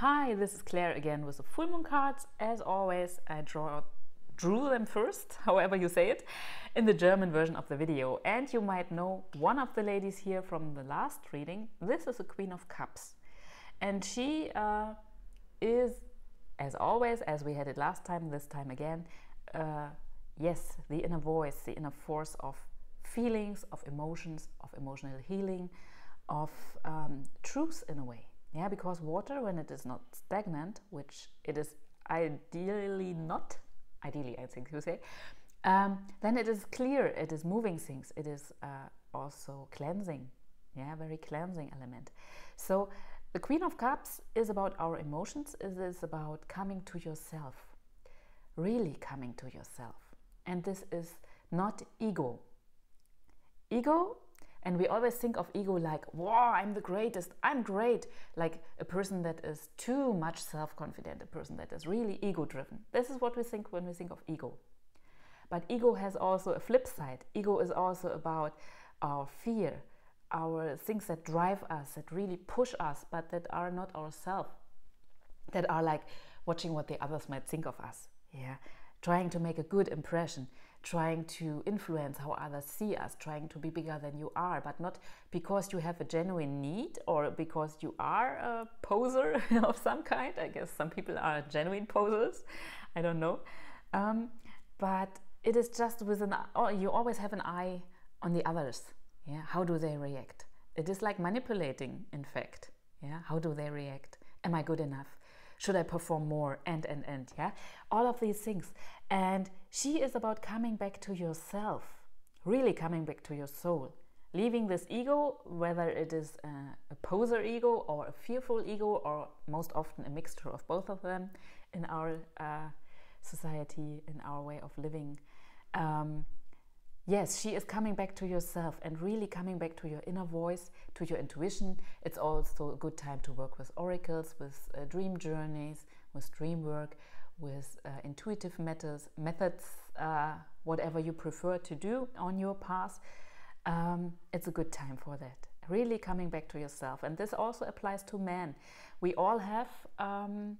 Hi, this is Claire again with the full moon cards. As always, I drew them first, however you say it, in the German version of the video. And you might know one of the ladies here from the last reading. This is the Queen of Cups. And she is, as always, as we had it last time, this time again, yes, the inner voice, the inner force of feelings, of emotions, of emotional healing, of truth in a way. Yeah, because water, when it is not stagnant, which it is ideally not, ideally I think you say, then it is clear, it is moving things, it is also cleansing, yeah, very cleansing element. So the Queen of Cups is about our emotions, it is about coming to yourself, really coming to yourself. And this is not ego. Ego, and we always think of ego like, wow, I'm the greatest, I'm great. Like a person that is too much self-confident, a person that is really ego-driven. This is what we think when we think of ego. But ego has also a flip side. Ego is also about our fear, our things that drive us, that really push us, but that are not ourselves. That are like watching what the others might think of us. Yeah, trying to make a good impression, trying to influence how others see us, trying to be bigger than you are, but not because you have a genuine need or because you are a poser of some kind. I guess some people are genuine posers, I don't know. But it is just with you always have an eye on the others. Yeah, how do they react? It is like manipulating, in fact. Yeah, how do they react? Am I good enough? Should I perform more? And, yeah? All of these things. And she is about coming back to yourself, really coming back to your soul, leaving this ego, whether it is a poser ego or a fearful ego, or most often a mixture of both of them in our society, in our way of living. Yes, she is coming back to yourself and really coming back to your inner voice, to your intuition. It's also a good time to work with oracles, with dream journeys, with dream work, with intuitive methods, whatever you prefer to do on your path. It's a good time for that. Really coming back to yourself. And this also applies to men. We all have, and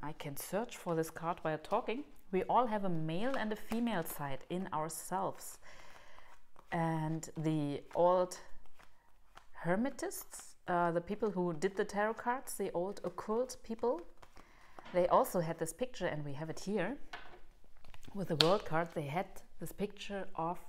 I can search for this card while talking, we all have a male and a female side in ourselves. And the old Hermetists, the people who did the tarot cards, the old occult people, they also had this picture, and we have it here with the world card. They had this picture of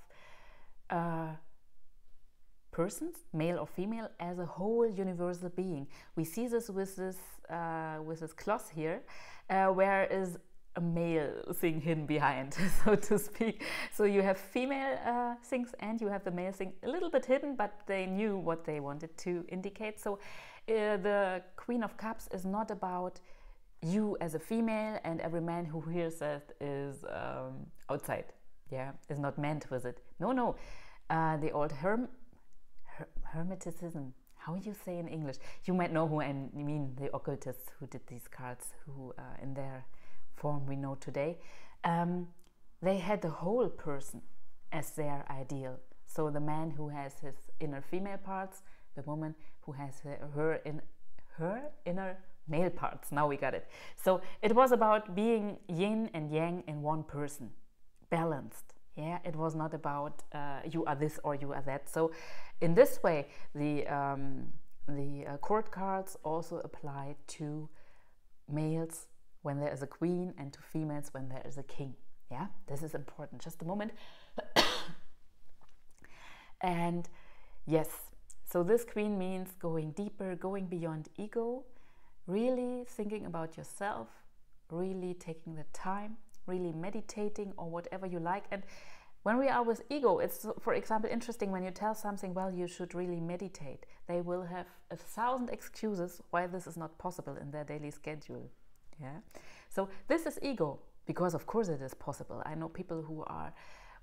persons, male or female, as a whole universal being. We see this with this cloth here, where is a male thing hidden behind, so to speak. So you have female things and you have the male thing a little bit hidden, but they knew what they wanted to indicate. So the Queen of Cups is not about you as a female, and every man who hears that is outside, yeah, is not meant with it. No, the old Hermeticism, how you say in English, you might know who I mean, the occultists who did these cards, who in their form we know today, they had the whole person as their ideal. So the man who has his inner female parts, the woman who has her inner male parts. Now we got it. So it was about being yin and yang in one person, balanced. Yeah, it was not about you are this or you are that. So in this way, the court cards also apply to males when there is a queen, and to females when there is a king. Yeah, this is important. Just a moment. And yes, so this queen means going deeper, going beyond ego, really thinking about yourself, really taking the time, really meditating, or whatever you like. And when we are with ego, it's, for example, interesting when you tell something, well, you should really meditate. They will have 1,000 excuses why this is not possible in their daily schedule. Yeah, so this is ego, because of course it is possible. I know people who are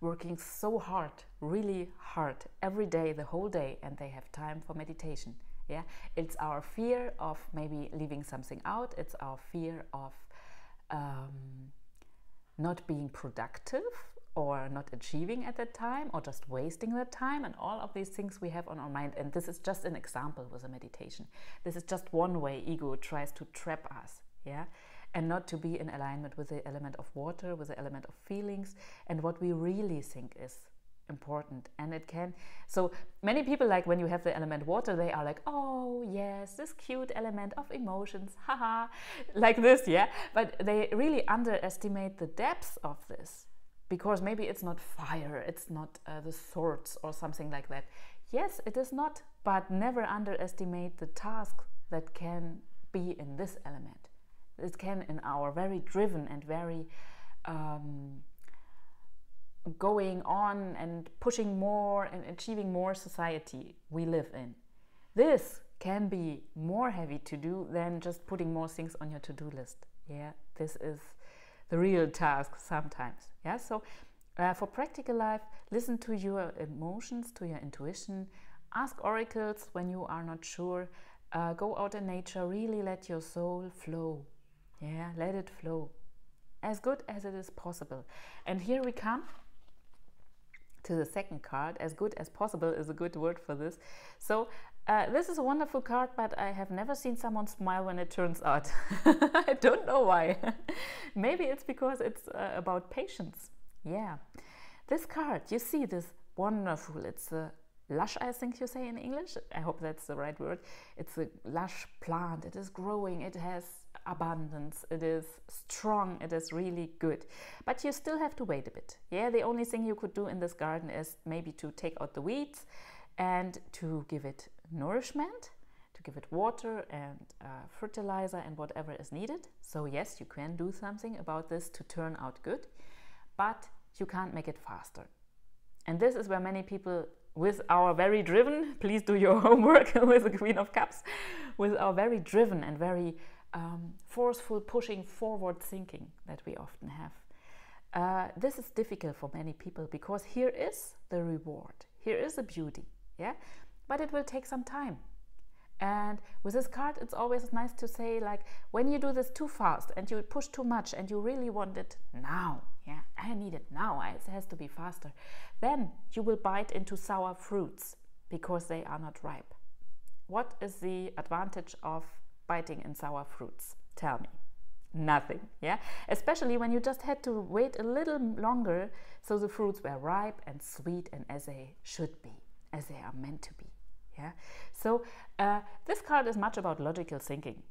working so hard, really hard, every day, the whole day, and they have time for meditation. Yeah, it's our fear of maybe leaving something out. It's our fear of not being productive, or not achieving at that time, or just wasting that time, and all of these things we have on our mind. And this is just an example with a meditation. This is just one way ego tries to trap us, yeah, and not to be in alignment with the element of water, with the element of feelings, and what we really think is important. And it can, so many people, like when you have the element water, they are like, oh yes, this cute element of emotions, haha, like this, yeah, but they really underestimate the depths of this, because maybe it's not fire, it's not the swords or something like that. Yes, it is not, but never underestimate the task that can be in this element. It can in our very driven and very going on and pushing more and achieving more society we live in. This can be more heavy to do than just putting more things on your to-do list. Yeah, this is the real task sometimes. Yeah, so for practical life, listen to your emotions, to your intuition, ask oracles when you are not sure, go out in nature, really let your soul flow. Yeah, let it flow as good as it is possible. And here we come to the second card. As good as possible is a good word for this. So this is a wonderful card, but I have never seen someone smile when it turns out. I don't know why. Maybe it's because it's about patience. Yeah, this card, you see this wonderful, it's a lush, I think you say in English, I hope that's the right word. It's a lush plant, it is growing, it has abundance, it is strong, it is really good. But you still have to wait a bit. Yeah, the only thing you could do in this garden is maybe to take out the weeds and to give it nourishment, to give it water and fertilizer and whatever is needed. So yes, you can do something about this to turn out good, but you can't make it faster. And this is where many people, with our very driven, please do your homework with the Queen of Cups, with our very driven and very forceful pushing forward thinking that we often have. This is difficult for many people, because here is the reward, here is the beauty, yeah, but it will take some time. And with this card, it's always nice to say, like, when you do this too fast and you push too much and you really want it now, yeah, I need it now, it has to be faster, then you will bite into sour fruits because they are not ripe. What is the advantage of biting in sour fruits? Tell me. Nothing, yeah? Especially when you just had to wait a little longer so the fruits were ripe and sweet and as they should be, as they are meant to be. Yeah? So this card is much about logical thinking.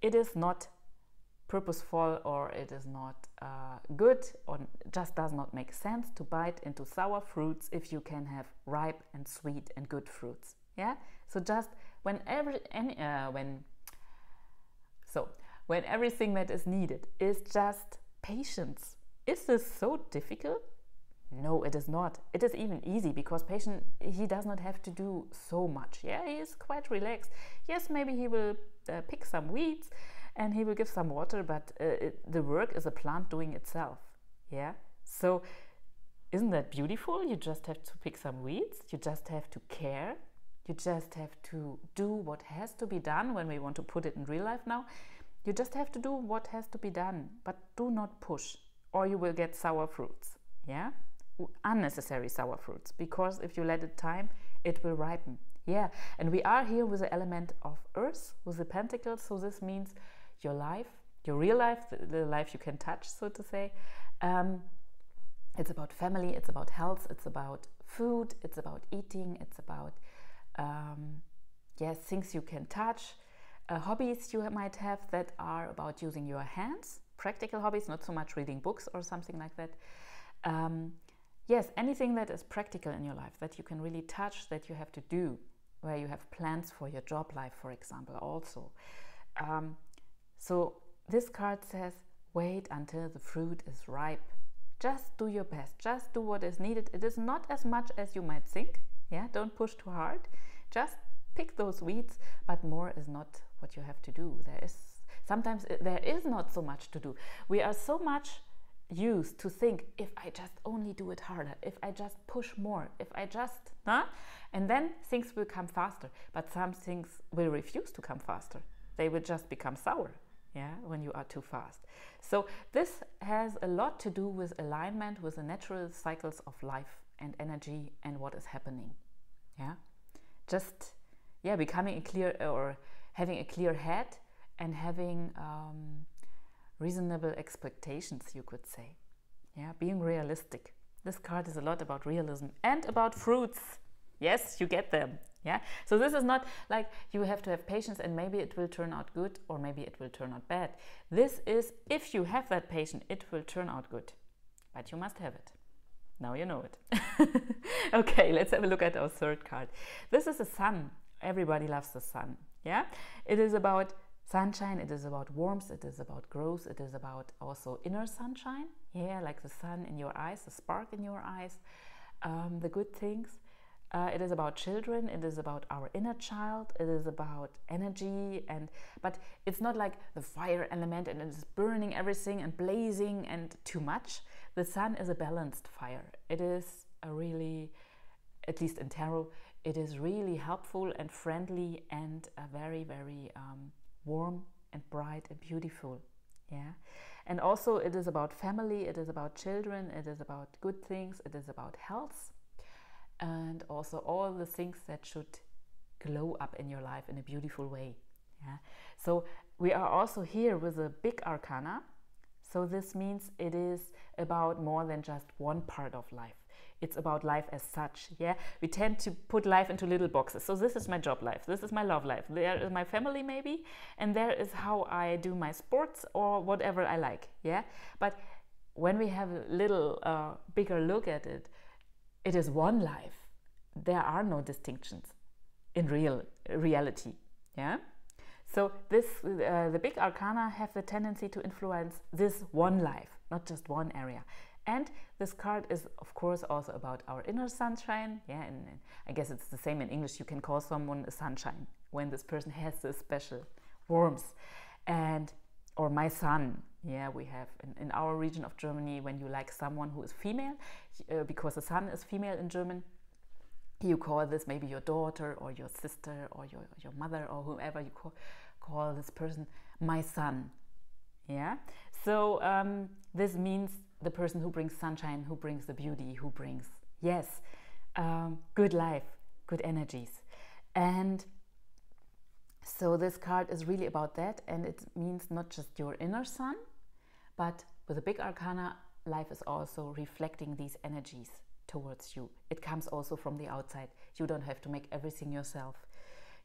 It is not purposeful, or it is not good, or just does not make sense to bite into sour fruits if you can have ripe and sweet and good fruits. Yeah. So just when everything that is needed is just patience. Is this so difficult? No, it is not. It is even easy, because patient, he does not have to do so much. Yeah, he is quite relaxed. Yes, maybe he will pick some weeds and he will give some water, but the work is a plant doing itself. Yeah, so isn't that beautiful? You just have to pick some weeds, you just have to care, you just have to do what has to be done. When we want to put it in real life now, you just have to do what has to be done, but do not push, or you will get sour fruits. Yeah, unnecessary sour fruits, because if you let it time, it will ripen. Yeah, and we are here with the element of earth, with the pentacles, so this means your life, your real life, the life you can touch, so to say. It's about family, it's about health, it's about food, it's about eating, it's about yes, things you can touch, hobbies you might have that are about using your hands, practical hobbies, not so much reading books or something like that. Yes, anything that is practical in your life, that you can really touch, that you have to do, where you have plans for your job life, for example, also. So this card says, wait until the fruit is ripe. Just do your best, just do what is needed. It is not as much as you might think. Yeah, don't push too hard. Just pick those weeds, but more is not what you have to do. Sometimes there is not so much to do. We are so much used to think, if I just only do it harder, if I just push more, if I just, and then things will come faster. But some things will refuse to come faster. They will just become sour. yeah, when you are too fast. So this has a lot to do with alignment with the natural cycles of life and energy and what is happening. Yeah, just becoming a clear, or having a clear head, and having reasonable expectations, you could say. Yeah, being realistic. This card is a lot about realism and about fruits. Yes, you get them. Yeah, so this is not like you have to have patience and maybe it will turn out good or maybe it will turn out bad. This is, if you have that patience, it will turn out good, but you must have it. Now you know it. Okay, let's have a look at our third card. This is the sun. Everybody loves the sun. Yeah, it is about sunshine, it is about warmth, it is about growth, it is about also inner sunshine. Yeah, like the sun in your eyes, the spark in your eyes, the good things. It is about children, it is about our inner child, it is about energy, but it's not like the fire element and it is burning everything and blazing and too much. The sun is a balanced fire. It is a really, at least in tarot, it is really helpful and friendly and very, very warm and bright and beautiful. Yeah, and also it is about family, it is about children, it is about good things, it is about health, and also all the things that should glow up in your life in a beautiful way. Yeah, so we are also here with a big arcana, so this means it is about more than just one part of life. It's about life as such. Yeah, we tend to put life into little boxes. So this is my job life, this is my love life, there is my family maybe, and there is how I do my sports or whatever I like. Yeah, but when we have a little bigger look at it, it is one life. There are no distinctions in reality. Yeah, so this the big arcana have the tendency to influence this one life, not just one area. And this card is, of course, also about our inner sunshine. Yeah, and I guess it's the same in English. You can call someone a sunshine when this person has this special warmth. And, or my sun. Yeah, we have in our region of Germany, when you like someone who is female, because the sun is female in German, you call this maybe your daughter or your sister or your mother or whoever you call this person my sun. Yeah, so this means the person who brings sunshine, who brings the beauty, who brings, yes, good life, good energies. And so this card is really about that, and it means not just your inner sun, but with the big arcana, life is also reflecting these energies towards you. It comes also from the outside. You don't have to make everything yourself.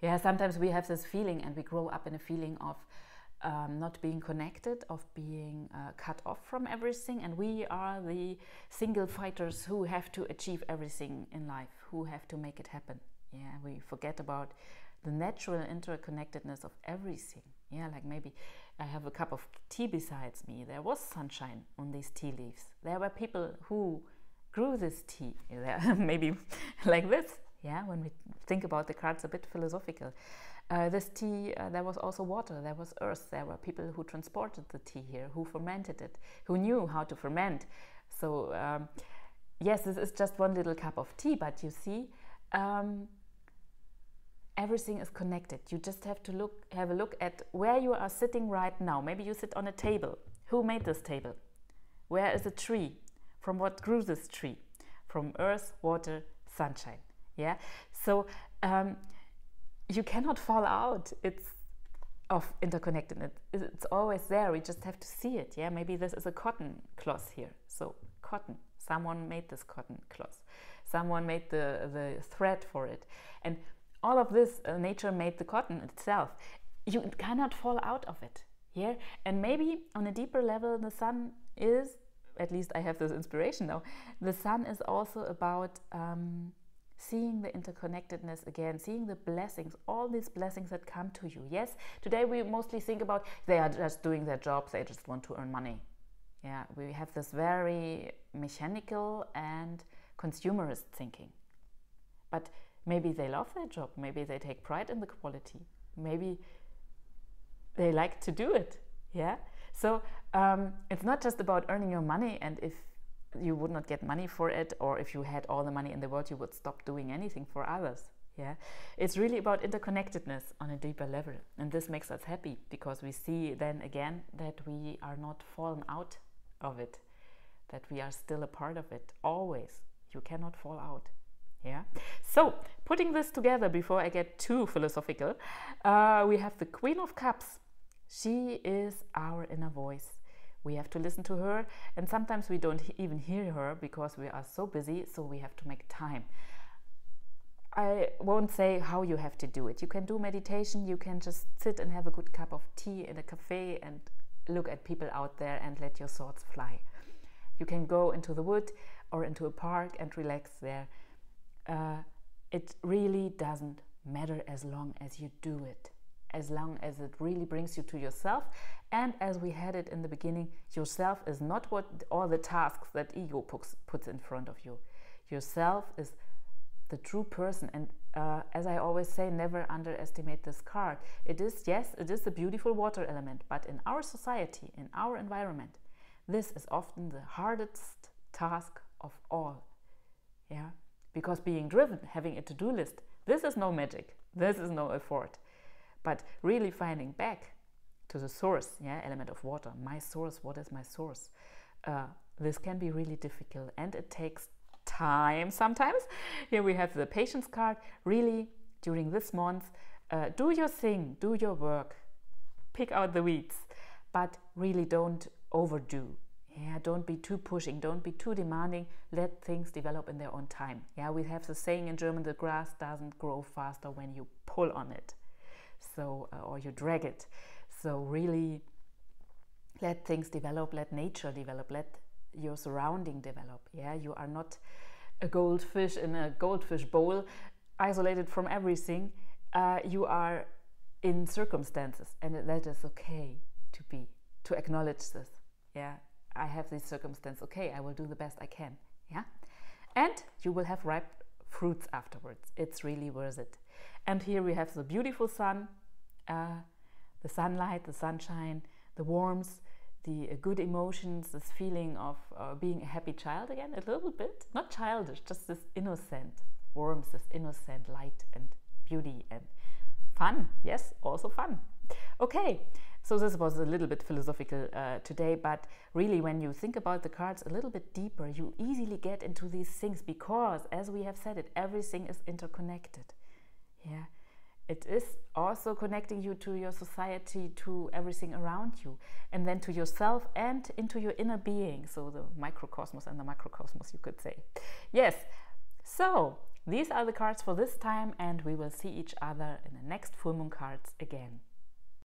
Yeah, sometimes we have this feeling and we grow up in a feeling of not being connected, of being cut off from everything, and we are the single fighters who have to achieve everything in life, who have to make it happen. Yeah, we forget about the natural interconnectedness of everything. Yeah, like maybe I have a cup of tea besides me. There was sunshine on these tea leaves. There were people who grew this tea. Maybe like this. Yeah, when we think about the cards, a bit philosophical. This tea, there was also water, there was earth, there were people who transported the tea here, who fermented it, who knew how to ferment. So yes, this is just one little cup of tea, but you see, everything is connected. You just have to have a look at where you are sitting right now. Maybe you sit on a table. Who made this table? Where is the tree? From what grew this tree? From earth, water, sunshine. Yeah, so you cannot fall out. It's of interconnectedness. It's always there. We just have to see it. Yeah, maybe this is a cotton cloth here. So cotton. Someone made this cotton cloth. Someone made the thread for it, and all of this, nature made the cotton itself. You cannot fall out of it. Yeah, and maybe on a deeper level, the sun is. At least I have this inspiration now. The sun is also about seeing the interconnectedness again, seeing the blessings, all these blessings that come to you. Yes, today we mostly think about they are just doing their jobs, they just want to earn money. Yeah, we have this very mechanical and consumerist thinking. But maybe they love their job, maybe they take pride in the quality, maybe they like to do it. Yeah, so it's not just about earning your money, and if you would not get money for it, or if you had all the money in the world, you would stop doing anything for others. Yeah, it's really about interconnectedness on a deeper level, and this makes us happy because we see then again that we are not fallen out of it, that we are still a part of it always. You cannot fall out. Yeah. So putting this together before I get too philosophical, we have the Queen of Cups. She is our inner voice. We have to listen to her, and sometimes we don't even hear her because we are so busy, so we have to make time. I won't say how you have to do it. You can do meditation, you can just sit and have a good cup of tea in a cafe and look at people out there and let your thoughts fly. You can go into the wood or into a park and relax there. It really doesn't matter as long as you do it, as long as it really brings you to yourself. And as we had it in the beginning, yourself is not what all the tasks that ego puts in front of you. Yourself is the true person, and as I always say, never underestimate this card. It is, yes, it is a beautiful water element, but in our society, in our environment, this is often the hardest task of all. Yeah, because being driven, having a to-do list, this is no magic, this is no effort, but really finding back to the source, yeah, element of water, my source, what is my source? This can be really difficult, and it takes time sometimes. Here we have the patience card. Really, during this month, do your thing, do your work, pick out the weeds, but really don't overdo. Yeah, don't be too pushing, don't be too demanding. Let things develop in their own time. Yeah, we have the saying in German, the grass doesn't grow faster when you pull on it, so or you drag it. So really let things develop, let nature develop, let your surrounding develop. Yeah, you are not a goldfish in a goldfish bowl, isolated from everything. You are in circumstances, and that is okay to acknowledge this. Yeah, I have this circumstance. Okay, I will do the best I can. Yeah, and you will have ripe fruits afterwards. It's really worth it. And here we have the beautiful sun, the sunlight, the sunshine, the warmth, the good emotions, this feeling of being a happy child again, a little bit, not childish, just this innocent warmth, this innocent light and beauty and fun. Yes, also fun. Okay, so this was a little bit philosophical today, but really when you think about the cards a little bit deeper, you easily get into these things because, as we have said it, everything is interconnected. Yeah. It is also connecting you to your society, to everything around you, and then to yourself and into your inner being. So the microcosmos and the macrocosmos, you could say. Yes, so these are the cards for this time, and we will see each other in the next full moon cards again.